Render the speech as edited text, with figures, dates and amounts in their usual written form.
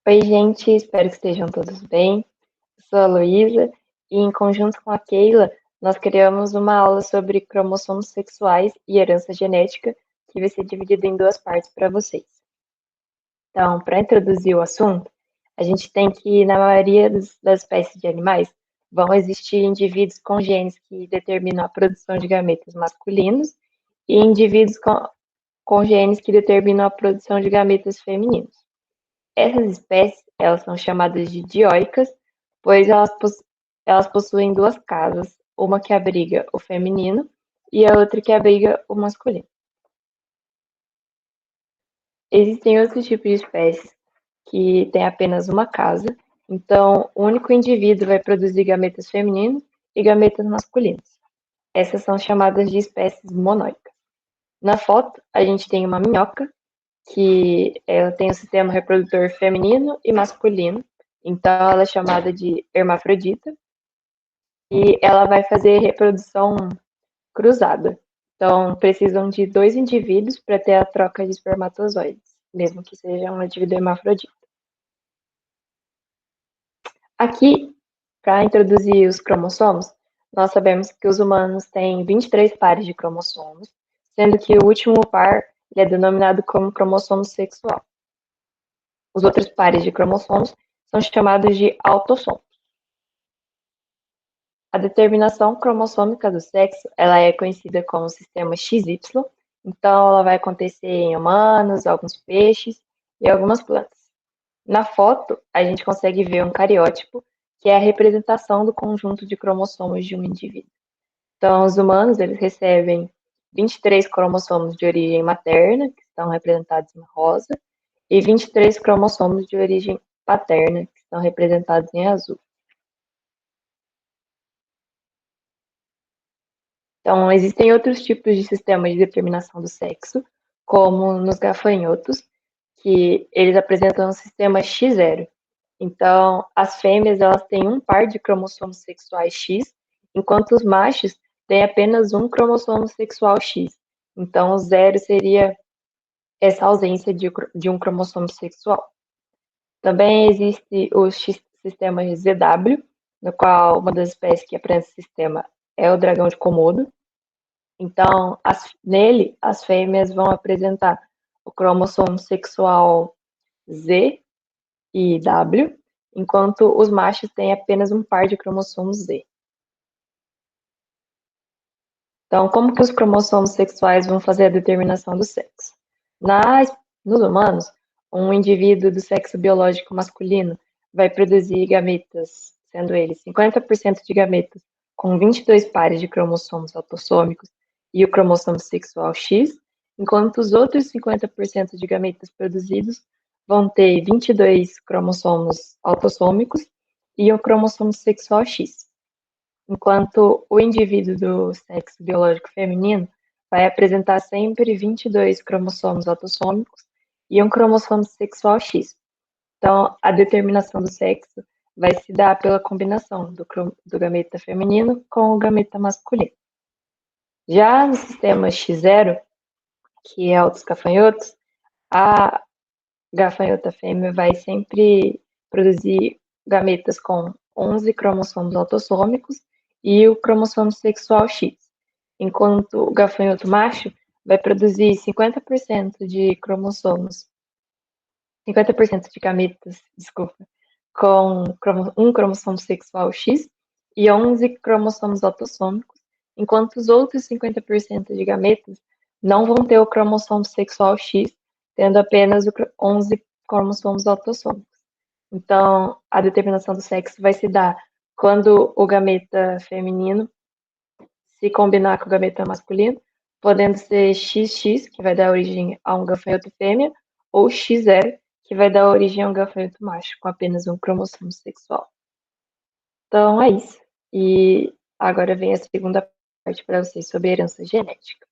Oi, gente, espero que estejam todos bem. Eu sou a Luísa e, em conjunto com a Keila, nós criamos uma aula sobre cromossomos sexuais e herança genética, que vai ser dividida em duas partes para vocês. Então, para introduzir o assunto, a gente tem que, na maioria das espécies de animais, vão existir indivíduos com genes que determinam a produção de gametas masculinos e indivíduos com genes que determinam a produção de gametas femininos. Essas espécies, elas são chamadas de dioicas, pois elas possuem duas casas, uma que abriga o feminino e a outra que abriga o masculino. Existem outros tipos de espécies que têm apenas uma casa, então o único indivíduo vai produzir gametas femininos e gametas masculinos. Essas são chamadas de espécies monóicas. Na foto, a gente tem uma minhoca, que ela tem o sistema reprodutor feminino e masculino, então ela é chamada de hermafrodita, e ela vai fazer reprodução cruzada. Então, precisam de dois indivíduos para ter a troca de espermatozoides, mesmo que seja um indivíduo hermafrodita. Aqui, para introduzir os cromossomos, nós sabemos que os humanos têm 23 pares de cromossomos, sendo que o último par é denominado como cromossomo sexual. Os outros pares de cromossomos são chamados de autossomos. A determinação cromossômica do sexo, ela é conhecida como sistema XY, então ela vai acontecer em humanos, alguns peixes e algumas plantas. Na foto, a gente consegue ver um cariótipo, que é a representação do conjunto de cromossomos de um indivíduo. Então, os humanos, eles recebem 23 cromossomos de origem materna, que estão representados em rosa, e 23 cromossomos de origem paterna, que estão representados em azul. Então, existem outros tipos de sistemas de determinação do sexo, como nos gafanhotos, que eles apresentam um sistema X0. Então, as fêmeas elas têm um par de cromossomos sexuais X, enquanto os machos têm apenas um cromossomo sexual X. Então, o zero seria essa ausência de um cromossomo sexual. Também existe o sistema ZW, no qual uma das espécies que apresenta esse sistema é o dragão de Komodo. Então, nele, as fêmeas vão apresentar o cromossomo sexual Z e W, enquanto os machos têm apenas um par de cromossomos Z. Então, como que os cromossomos sexuais vão fazer a determinação do sexo? Nos humanos, um indivíduo do sexo biológico masculino vai produzir gametas, sendo eles 50% de gametas com 22 pares de cromossomos autossômicos e o cromossomo sexual X, enquanto os outros 50% de gametas produzidos vão ter 22 cromossomos autossômicos e o cromossomo sexual X. Enquanto o indivíduo do sexo biológico feminino vai apresentar sempre 22 cromossomos autossômicos e um cromossomo sexual X. Então, a determinação do sexo vai se dar pela combinação do gameta feminino com o gameta masculino. Já no sistema X0, que é o dos gafanhotos, a gafanhota fêmea vai sempre produzir gametas com 11 cromossomos autossômicos e o cromossomo sexual X, enquanto o gafanhoto macho vai produzir 50% de cromossomos, 50% de gametas, desculpa, com um cromossomo sexual X e 11 cromossomos autossômicos, enquanto os outros 50% de gametas não vão ter o cromossomo sexual X, tendo apenas 11 cromossomos autossômicos. Então, a determinação do sexo vai se dar quando o gameta feminino se combinar com o gameta masculino, podendo ser XX, que vai dar origem a um gafanhoto fêmea, ou X0, que vai dar origem a um gafanhoto macho, com apenas um cromossomo sexual. Então, é isso. E agora vem a segunda parte para vocês sobre herança genética.